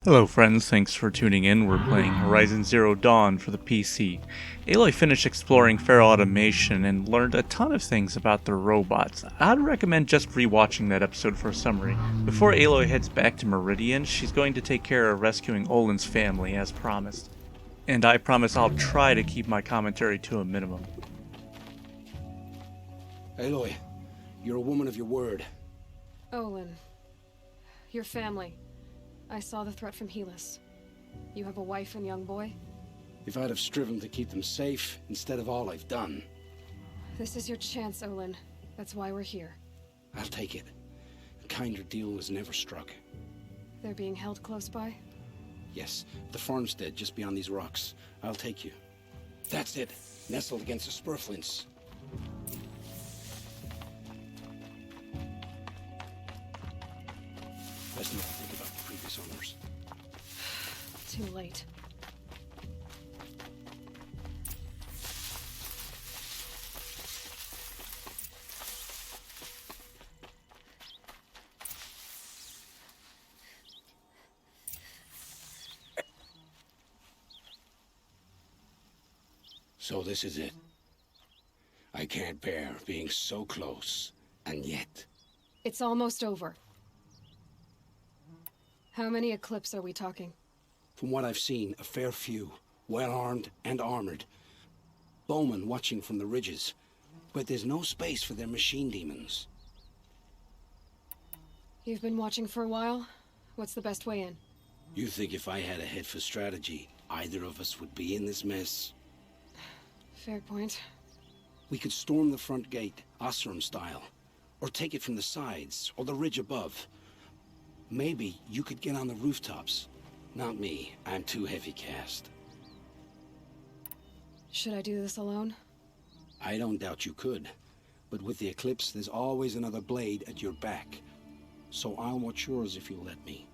Hello friends, thanks for tuning in. We're playing Horizon Zero Dawn for the PC. Aloy finished exploring Feral Automation and learned a ton of things about their robots. I'd recommend just rewatching that episode for a summary. Before Aloy heads back to Meridian, she's going to take care of rescuing Olin's family as promised. And I promise I'll try to keep my commentary to a minimum. Aloy, you're a woman of your word. Olin, your family. I saw the threat from Helis. You have a wife and young boy? If I'd have striven to keep them safe instead of all I've done. This is your chance, Olin. That's why we're here. I'll take it. A kinder deal was never struck. They're being held close by? Yes, the farmstead just beyond these rocks. I'll take you. That's it. Nestled against the spurflints. Best not to think about the previous owners. Too late. So this is it. I can't bear being so close, and yet... It's almost over. How many Eclipse are we talking? From what I've seen, a fair few. Well-armed and armored. Bowmen watching from the ridges. But there's no space for their machine demons. You've been watching for a while? What's the best way in? You think if I had a head for strategy, either of us would be in this mess? Fair point. We could storm the front gate, Oseram style. Or take it from the sides, or the ridge above. Maybe you could get on the rooftops. Not me. I'm too heavy cast. Should I do this alone? I don't doubt you could. But with the Eclipse, there's always another blade at your back. So I'll watch yours if you'll let me.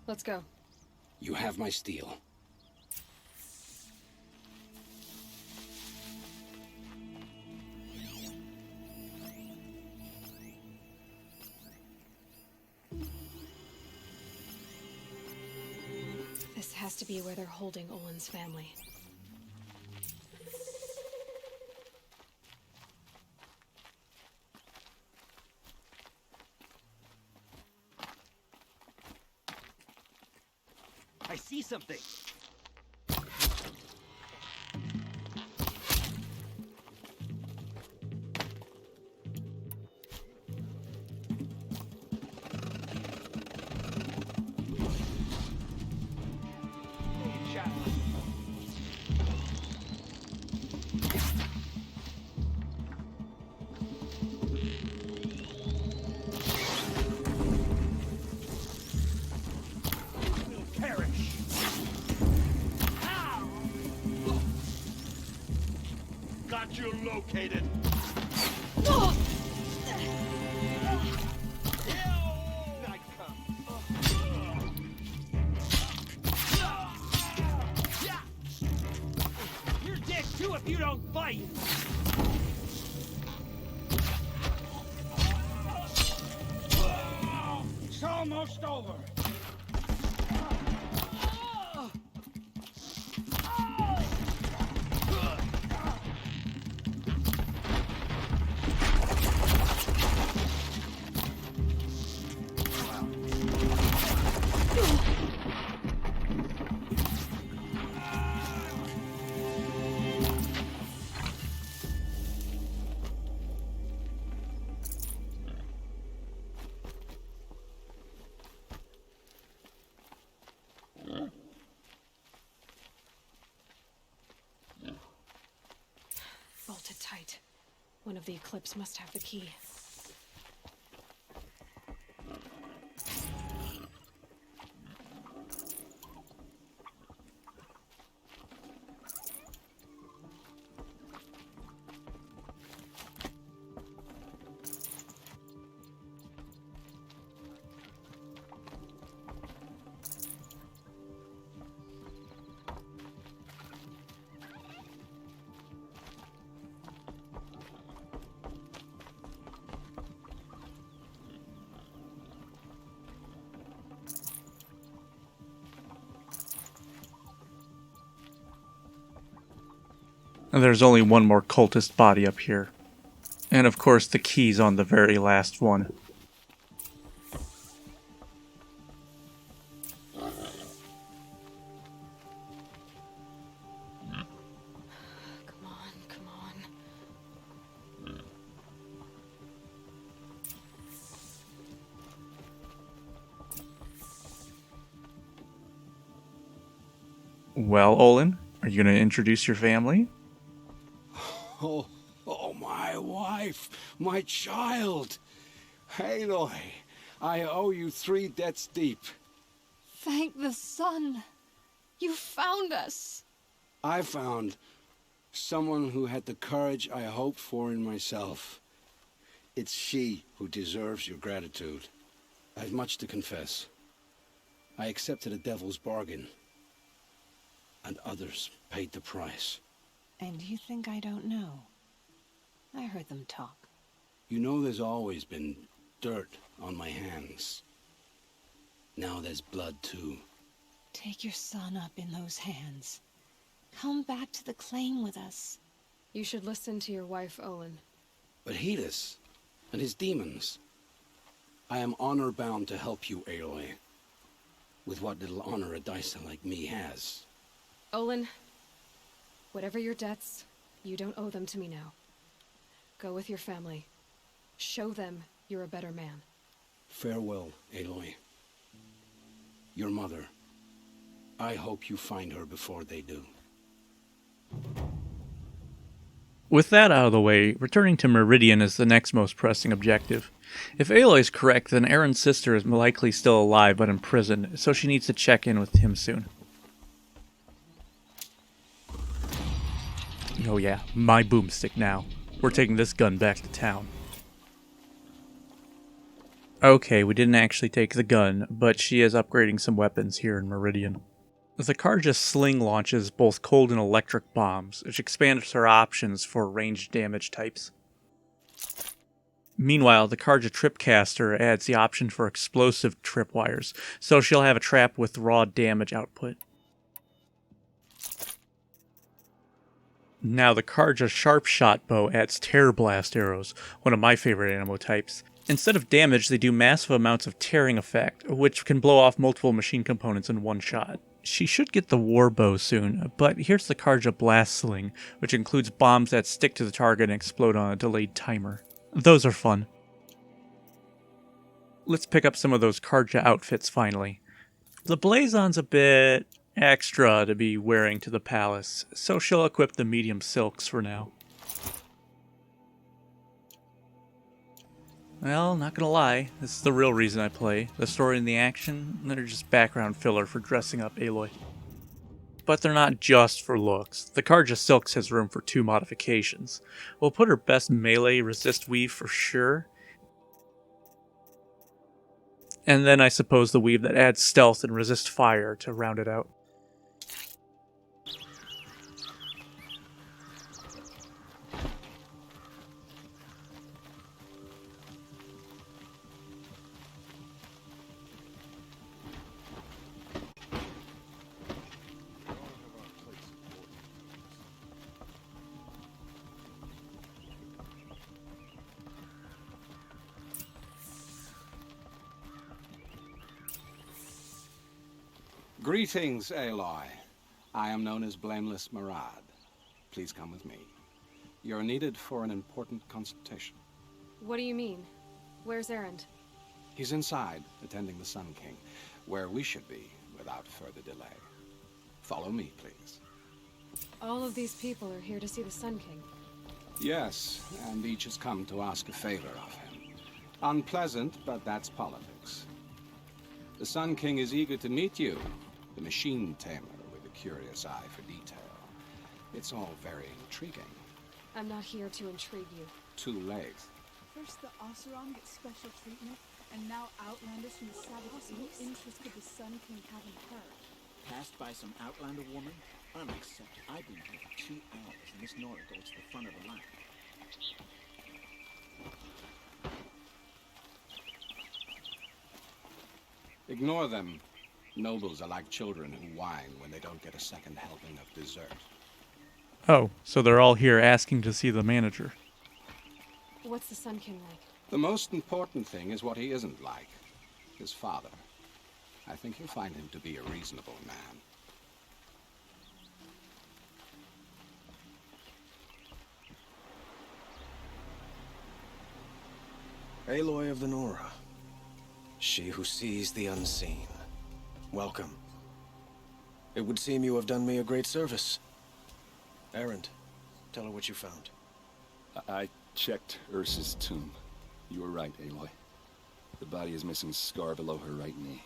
Let's go. You have my steel. This has to be where they're holding Olin's family. I see something. Got you located. You're dead too if you don't fight. It's almost over. Bolted tight. One of the Eclipse must have the key. And there's only one more cultist body up here. And of course the key's on the very last one. Come on, come on. Well, Olin, are you going to introduce your family? Oh, oh, my wife, my child. Aloy, I owe you 3 debts deep. Thank the sun. You found us. I found someone who had the courage I hoped for in myself. It's she who deserves your gratitude. I've much to confess. I accepted a devil's bargain, and others paid the price. And you think I don't know? I heard them talk. You know there's always been dirt on my hands. Now there's blood too. Take your son up in those hands. Come back to the claim with us. You should listen to your wife, Olin. But Hedis and his demons. I am honor-bound to help you, Aloy. With what little honor a Dyson like me has. Olin, whatever your debts, you don't owe them to me now. Go with your family. Show them you're a better man. Farewell, Aloy. Your mother. I hope you find her before they do. With that out of the way, returning to Meridian is the next most pressing objective. If Aloy is correct, then Aaron's sister is likely still alive but in prison, so she needs to check in with him soon. Oh yeah, my boomstick now. We're taking this gun back to town. Okay, we didn't actually take the gun, but she is upgrading some weapons here in Meridian. The Karja sling launches both cold and electric bombs, which expands her options for ranged damage types. Meanwhile, the Karja tripcaster adds the option for explosive tripwires, so she'll have a trap with raw damage output. Now the Karja Sharpshot Bow adds Tear Blast arrows, one of my favorite ammo types. Instead of damage, they do massive amounts of tearing effect, which can blow off multiple machine components in one shot. She should get the War Bow soon, but here's the Karja Blast Sling, which includes bombs that stick to the target and explode on a delayed timer. Those are fun. Let's pick up some of those Karja outfits finally. The Blazon's a bit extra to be wearing to the palace, so she'll equip the medium silks for now. Well, not gonna lie, this is the real reason I play. The story and the action, they're just background filler for dressing up Aloy. But they're not just for looks. The Karja Silks has room for 2 modifications. We'll put her best melee resist weave for sure. And then I suppose the weave that adds stealth and resist fire to round it out. Greetings, Aloy. I am known as Blameless Murad. Please come with me. You're needed for an important consultation. What do you mean? Where's Erend? He's inside, attending the Sun King, where we should be without further delay. Follow me, please. All of these people are here to see the Sun King. Yes, and each has come to ask a favor of him. Unpleasant, but that's politics. The Sun King is eager to meet you, the machine tamer with a curious eye for detail. It's all very intriguing. I'm not here to intrigue you. Too late. First the Oseram gets special treatment, and now Outlanders from the Savage What interest could the Sun King have in her? Passed by some Outlander woman? Unacceptable. I've been here for 2 hours, and this Nora goes to the front of the line. Ignore them. Nobles are like children who whine when they don't get a second helping of dessert. Oh, so they're all here asking to see the manager. What's the Sun King like? The most important thing is what he isn't like. His father. I think you'll find him to be a reasonable man. Aloy of the Nora. She who sees the unseen. Welcome. It would seem you have done me a great service. Erend, tell her what you found. I checked Ursa's tomb. You were right, Aloy. The body is missing a scar below her right knee.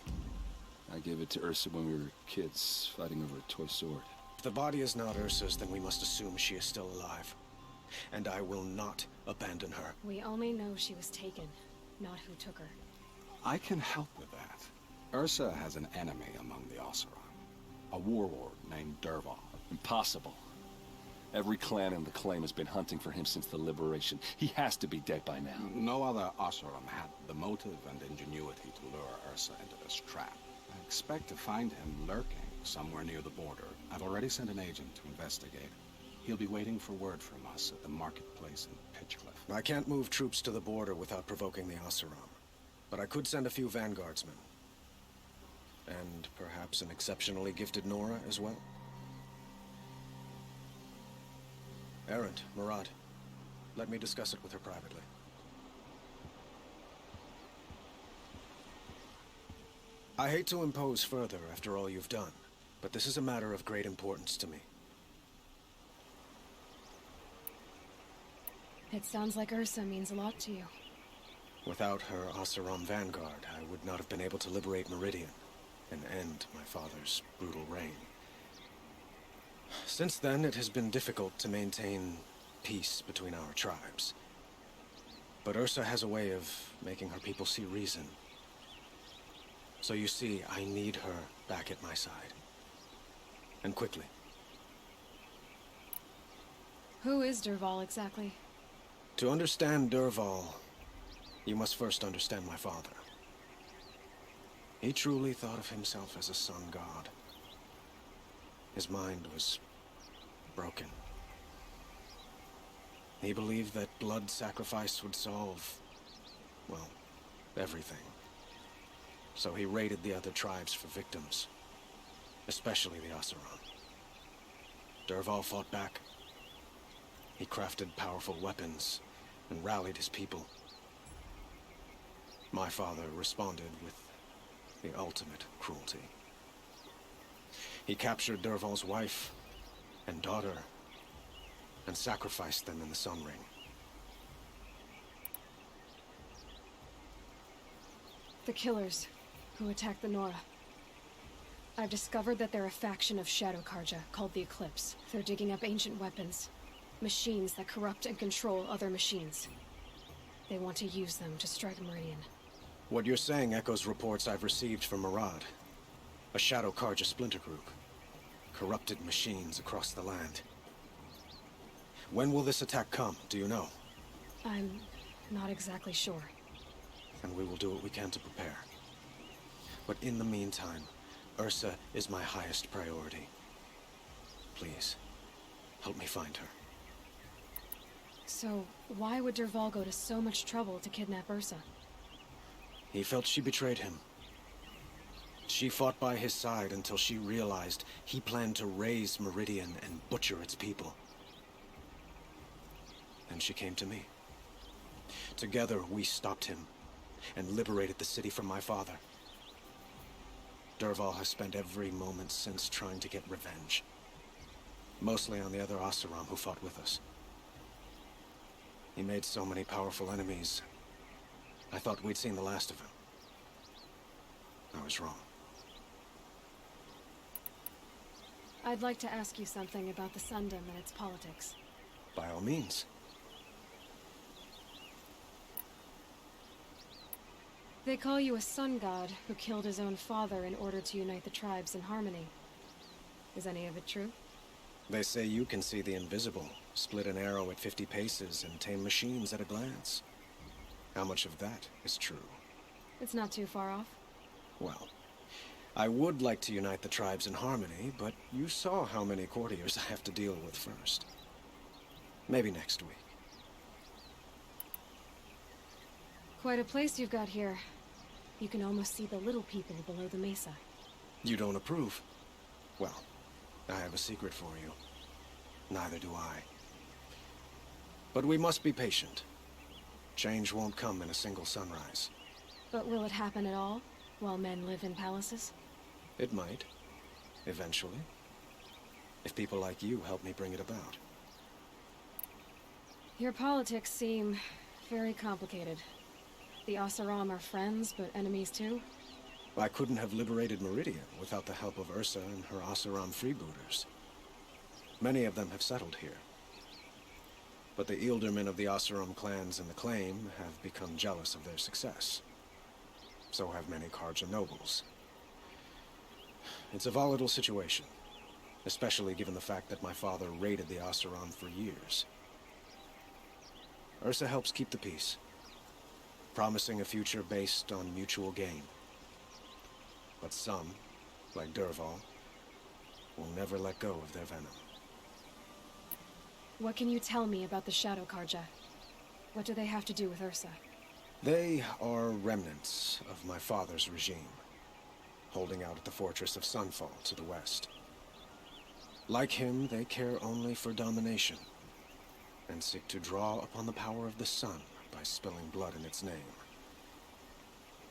I gave it to Ursa when we were kids, fighting over a toy sword. If the body is not Ursa's, then we must assume she is still alive. And I will not abandon her. We only know she was taken, not who took her. I can help with that. Ursa has an enemy among the Oseram. A warlord named Dervahl. Impossible. Every clan in the claim has been hunting for him since the liberation. He has to be dead by now. No other Oseram had the motive and ingenuity to lure Ursa into this trap. I expect to find him lurking somewhere near the border. I've already sent an agent to investigate. He'll be waiting for word from us at the marketplace in Pitchcliff. I can't move troops to the border without provoking the Oseram. But I could send a few vanguardsmen. And perhaps an exceptionally gifted Nora as well. Erend, Murad, let me discuss it with her privately. I hate to impose further after all you've done, but this is a matter of great importance to me. It sounds like Ursa means a lot to you. Without her Oseram vanguard, I would not have been able to liberate Meridian and end my father's brutal reign. Since then, it has been difficult to maintain peace between our tribes. But Ursa has a way of making her people see reason. So you see, I need her back at my side. And quickly. Who is Dervahl exactly? To understand Dervahl, you must first understand my father. He truly thought of himself as a sun god. His mind was broken. He believed that blood sacrifice would solve, well, everything. So he raided the other tribes for victims, especially the Oseram. Dervahl fought back. He crafted powerful weapons and rallied his people. My father responded with the ultimate cruelty. He captured Dervahl's wife and daughter and sacrificed them in the Sun Ring. The killers who attacked the Nora. I've discovered that they're a faction of Shadow Karja called the Eclipse. They're digging up ancient weapons. Machines that corrupt and control other machines. They want to use them to strike Meridian. What you're saying echoes reports I've received from Murad, a Shadow Karja splinter group. Corrupted machines across the land. When will this attack come, do you know? I'm not exactly sure. And we will do what we can to prepare. But in the meantime, Ursa is my highest priority. Please, help me find her. So, why would Dervahl go to so much trouble to kidnap Ursa? He felt she betrayed him. She fought by his side until she realized he planned to raise Meridian and butcher its people. Then she came to me. Together, we stopped him and liberated the city from my father. Dervahl has spent every moment since trying to get revenge. Mostly on the other Oseram who fought with us. He made so many powerful enemies. I thought we'd seen the last of him. I was wrong. I'd like to ask you something about the Sundom and its politics. By all means. They call you a sun god who killed his own father in order to unite the tribes in harmony. Is any of it true? They say you can see the invisible, split an arrow at 50 paces, and tame machines at a glance. How much of that is true? It's not too far off. Well, I would like to unite the tribes in harmony, but you saw how many courtiers I have to deal with first. Maybe next week. Quite a place you've got here. You can almost see the little people below the mesa. You don't approve? Well, I have a secret for you. Neither do I. But we must be patient. Change won't come in a single sunrise. But will it happen at all, while men live in palaces? It might. Eventually. If people like you help me bring it about. Your politics seem very complicated. The Oseram are friends, but enemies too? I couldn't have liberated Meridian without the help of Ursa and her Oseram freebooters. Many of them have settled here. But the ealdormen of the Oseram clans in the claim have become jealous of their success. So have many Carja nobles. It's a volatile situation, especially given the fact that my father raided the Oseram for years. Ursa helps keep the peace, promising a future based on mutual gain. But some, like Dervahl, will never let go of their venom. What can you tell me about the Shadow Carja? What do they have to do with Ursa? They are remnants of my father's regime, holding out at the fortress of Sunfall to the west. Like him, they care only for domination, and seek to draw upon the power of the sun by spilling blood in its name.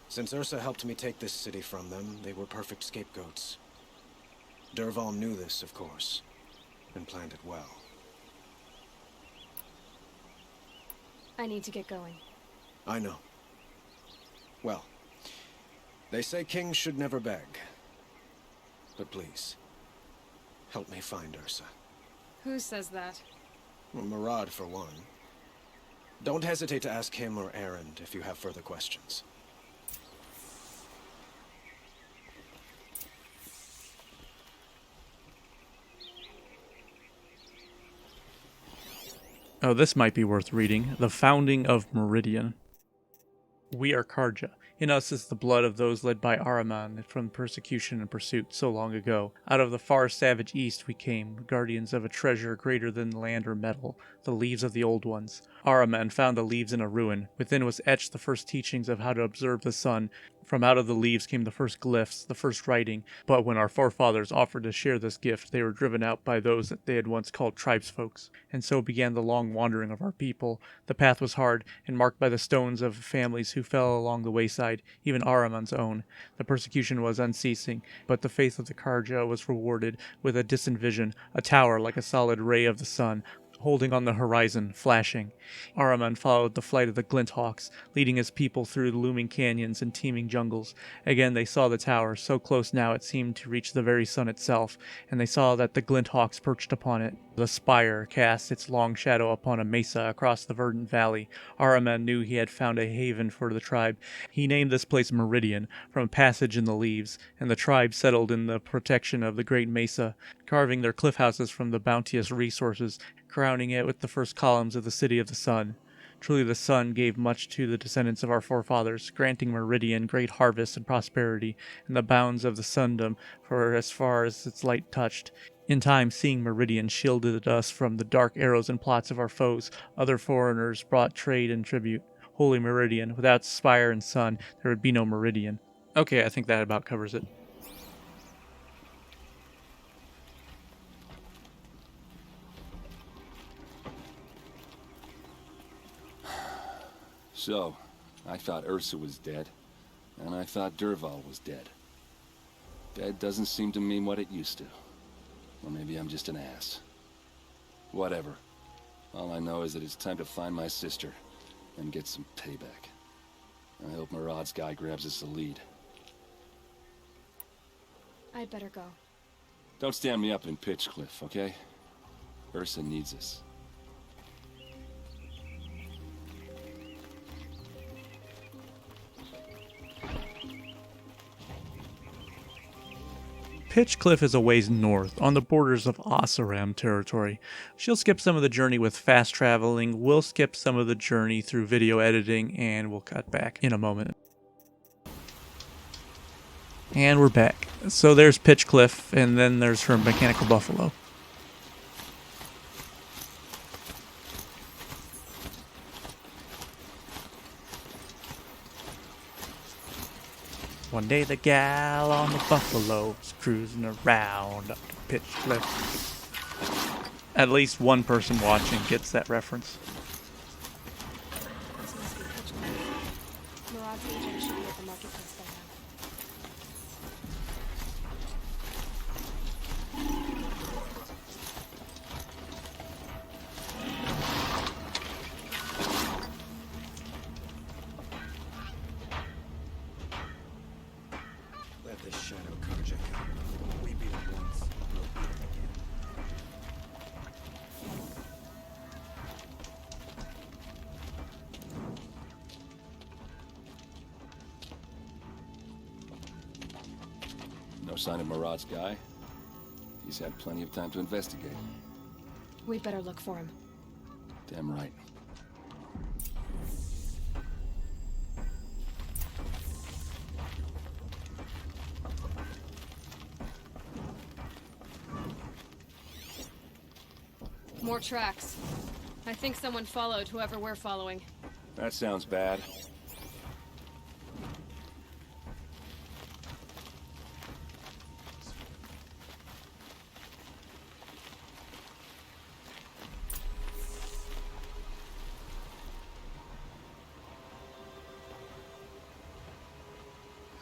Since Ursa helped me take this city from them, they were perfect scapegoats. Dervahl knew this, of course, and planned it well. I need to get going. I know. Well, they say kings should never beg. But please, help me find Ursa. Who says that? Well, Murad, for one. Don't hesitate to ask him or Erend if you have further questions. Oh, this might be worth reading. The Founding of Meridian. We are Carja. In us is the blood of those led by Ahriman from persecution and pursuit so long ago. Out of the far savage east we came, guardians of a treasure greater than land or metal, the leaves of the old ones. Ahriman found the leaves in a ruin. Within was etched the first teachings of how to observe the sun. From out of the leaves came the first glyphs, the first writing. But when our forefathers offered to share this gift, they were driven out by those that they had once called tribesfolks. And so began the long wandering of our people. The path was hard, and marked by the stones of families who fell along the wayside, even Ahriman's own. The persecution was unceasing, but the faith of the Carja was rewarded with a distant vision, a tower like a solid ray of the sun, holding on the horizon, flashing. Ahriman followed the flight of the Glinthawks, leading his people through the looming canyons and teeming jungles. Again they saw the tower, so close now it seemed to reach the very sun itself, and they saw that the Glinthawks perched upon it. The spire cast its long shadow upon a mesa across the verdant valley. Ahriman knew he had found a haven for the tribe. He named this place Meridian, from a passage in the leaves, and the tribe settled in the protection of the great mesa, carving their cliff houses from the bounteous resources, crowning it with the first columns of the City of the Sun. Truly the sun gave much to the descendants of our forefathers, granting Meridian great harvests and prosperity, and the bounds of the sundom for as far as its light touched. In time, seeing Meridian shielded us from the dark arrows and plots of our foes. Other foreigners brought trade and tribute. Holy Meridian, without spire and sun, there would be no Meridian. Okay, I think that about covers it. So, I thought Ursa was dead, and I thought Dervahl was dead. Dead doesn't seem to mean what it used to. Or maybe I'm just an ass. Whatever. All I know is that it's time to find my sister and get some payback. I hope Murad's guy grabs us a lead. I'd better go. Don't stand me up in Pitchcliff, okay? Ursa needs us. Pitchcliff is a ways north, on the borders of Oseram territory. She'll skip some of the journey with fast traveling, we'll skip some of the journey through video editing, and we'll cut back in a moment. And we're back. So there's Pitchcliff, and then there's her mechanical buffalo. One day the gal on the buffalo was cruising around up to Pitchcliff. At least one person watching gets that reference. This must be Pitchcliff. Murad's agent should be at the marketplace by now. Let this shadow Karja go. We beat it once, we'll beat it again. No sign of Murad's guy? He's had plenty of time to investigate. We'd better look for him. Damn right. More tracks. I think someone followed whoever we're following. That sounds bad.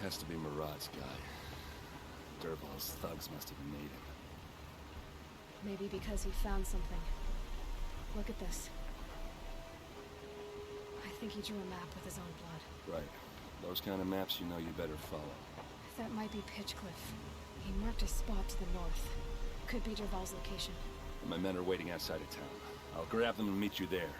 Has to be Murad's guy. Dervahl's thugs must have made him. Maybe because he found something. Look at this. I think he drew a map with his own blood. Right. Those kind of maps you know you better follow. That might be Pitchcliff. He marked a spot to the north. Could be Dervahl's location. My men are waiting outside of town. I'll grab them and meet you there.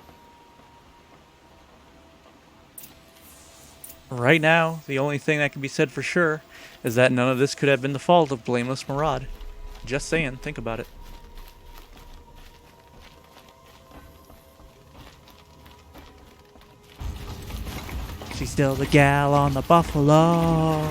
Right now, the only thing that can be said for sure is that none of this could have been the fault of blameless Murad. Just saying, think about it. She's still the gal on the buffalo.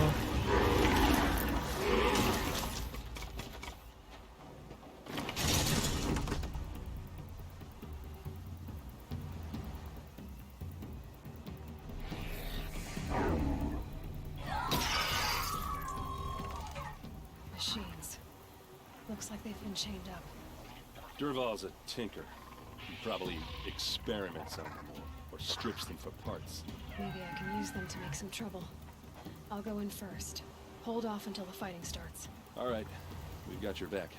Machines. Looks like they've been chained up. Dervahl's a tinker. He probably experiments on them or strips them for parts. Maybe I can use them to make some trouble. I'll go in first. Hold off until the fighting starts. All right. We've got your back.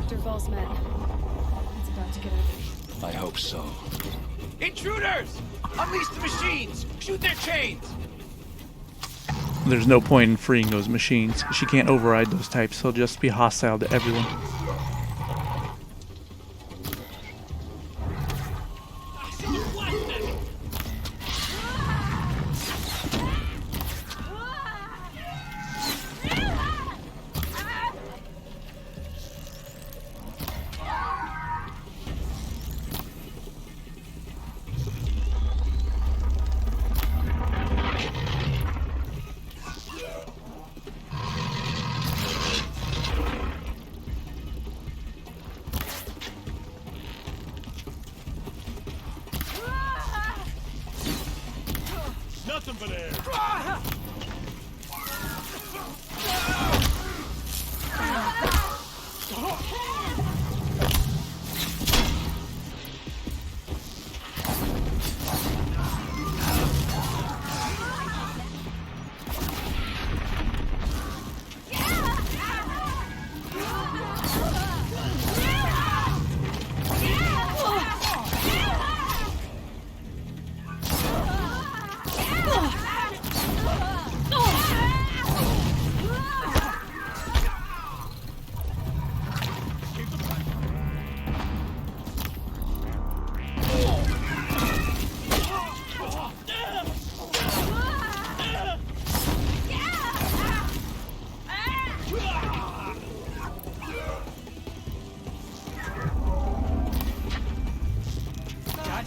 Dervahl's men. It's about to get ugly. I hope so. Intruders! Unleash the machines! Shoot their chains! There's no point in freeing those machines. She can't override those types. He'll just be hostile to everyone. Nothing but air!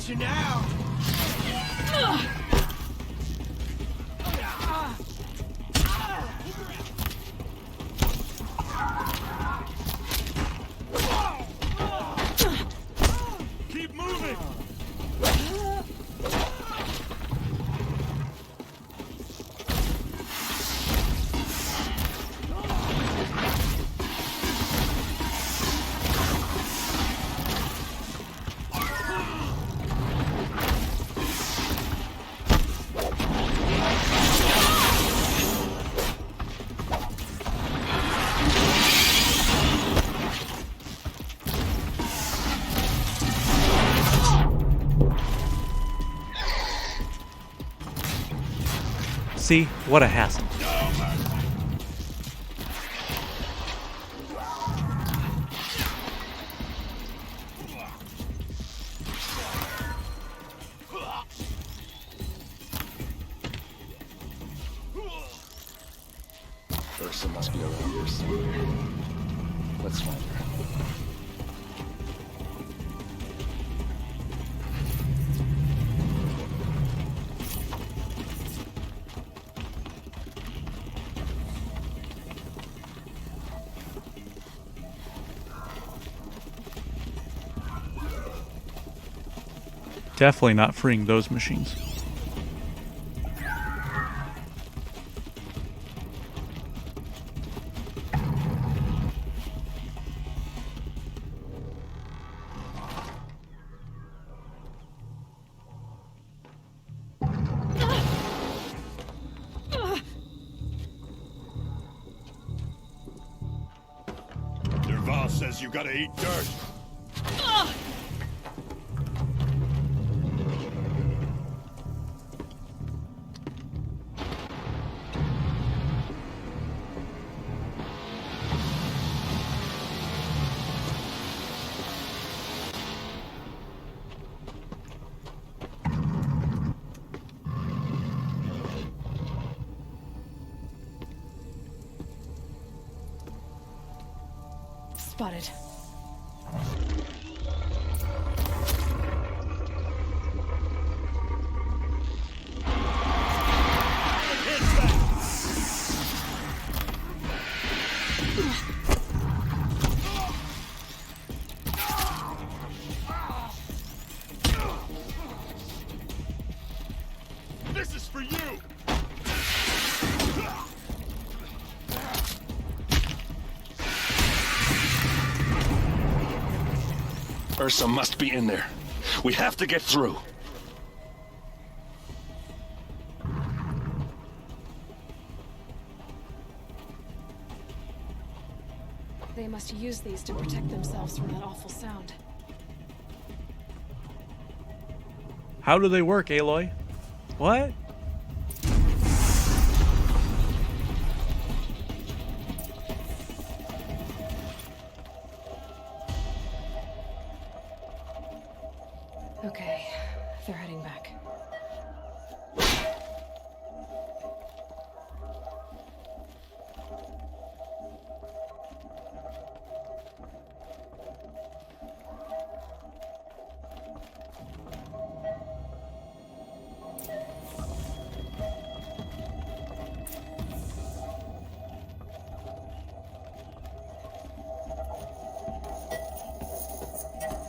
got you now. Keep moving! See? What a hassle. Ursa must be around here somewhere. Let's find her. Definitely not freeing those machines. Derval says you gotta eat dirt. Spotted. This is for you! Ursa must be in there. We have to get through. They must use these to protect themselves from that awful sound. How do they work, Aloy? What? Okay, they're heading back.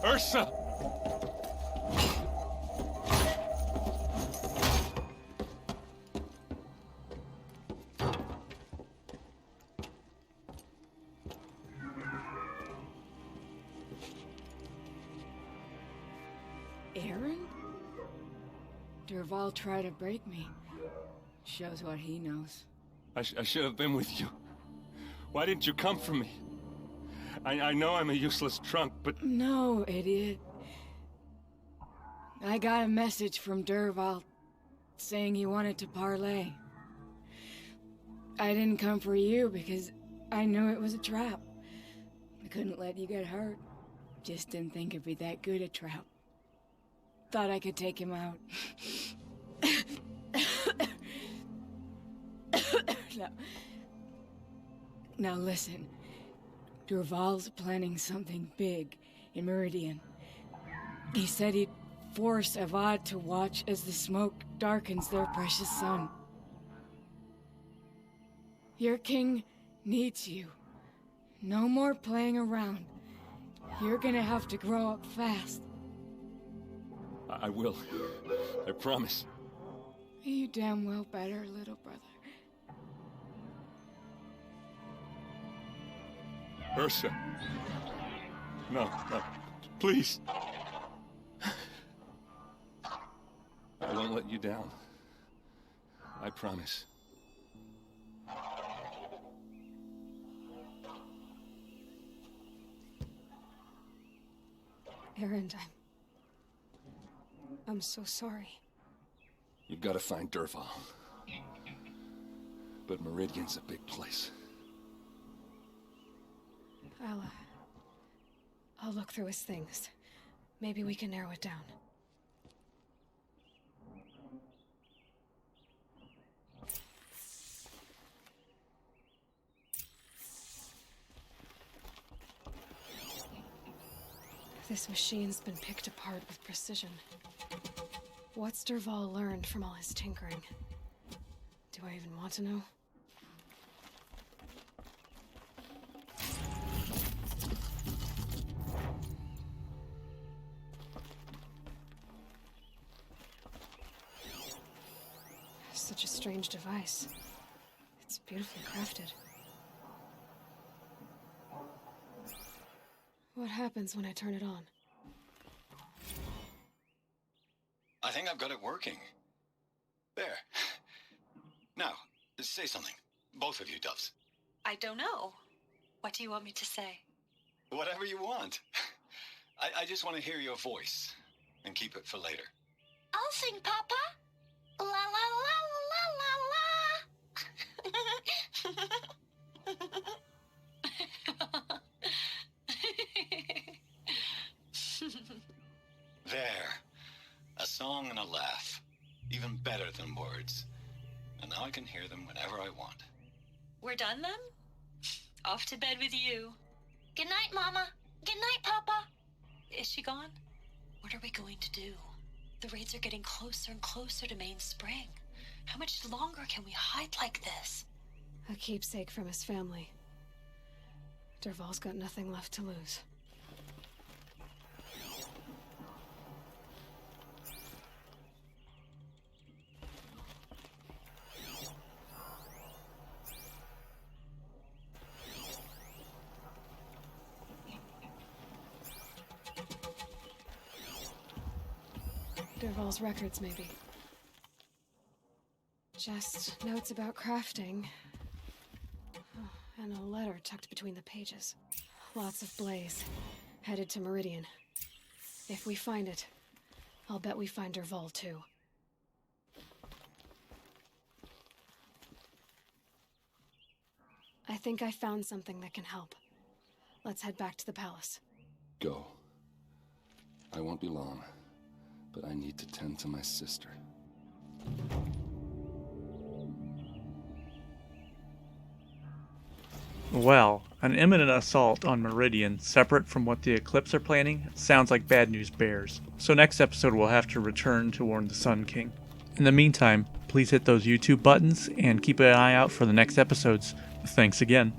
Ursa! Aaron? Derval tried to break me. Shows what he knows. I should have been with you. Why didn't you come for me? I know I'm a useless trunk, but... No, idiot. I got a message from Derval saying he wanted to parlay. I didn't come for you because I knew it was a trap. I couldn't let you get hurt. Just didn't think it'd be that good a trap. Thought I could take him out. Now listen. Derval's planning something big in Meridian. He said he'd force Avad to watch as the smoke darkens their precious sun. Your king needs you. No more playing around. You're gonna have to grow up fast. I will. I promise. You damn well better, little brother. Ursa. No, no. Please. I won't let you down. I promise. Erend, I'm so sorry. You've got to find Dervahl. But Meridian's a big place. I'll look through his things. Maybe we can narrow it down. This machine's been picked apart with precision. What's Dervahl learned from all his tinkering? Do I even want to know? Such a strange device. It's beautifully crafted. What happens when I turn it on? I think I've got it working. There. Now, say something. Both of you, Doves. I don't know. What do you want me to say? Whatever you want. I just want to hear your voice. And keep it for later. I'll sing, Papa. La la la la la la. There. A song and a laugh. Even better than words. And now I can hear them whenever I want. We're done then? Off to bed with you. Good night, Mama. Good night, Papa. Is she gone? What are we going to do? The raids are getting closer and closer to Main Spring. How much longer can we hide like this? A keepsake from his family. Dervahl's got nothing left to lose. Dervahl's records, maybe. Just notes about crafting. Oh, and a letter tucked between the pages. Lots of blaze. Headed to Meridian. If we find it, I'll bet we find Dervahl too. I think I found something that can help. Let's head back to the palace. Go. I won't be long, but I need to tend to my sister. Well, an imminent assault on Meridian, separate from what the Eclipse are planning, sounds like bad news bears. So next episode we'll have to return to warn the Sun King. In the meantime, please hit those YouTube buttons and keep an eye out for the next episodes. Thanks again.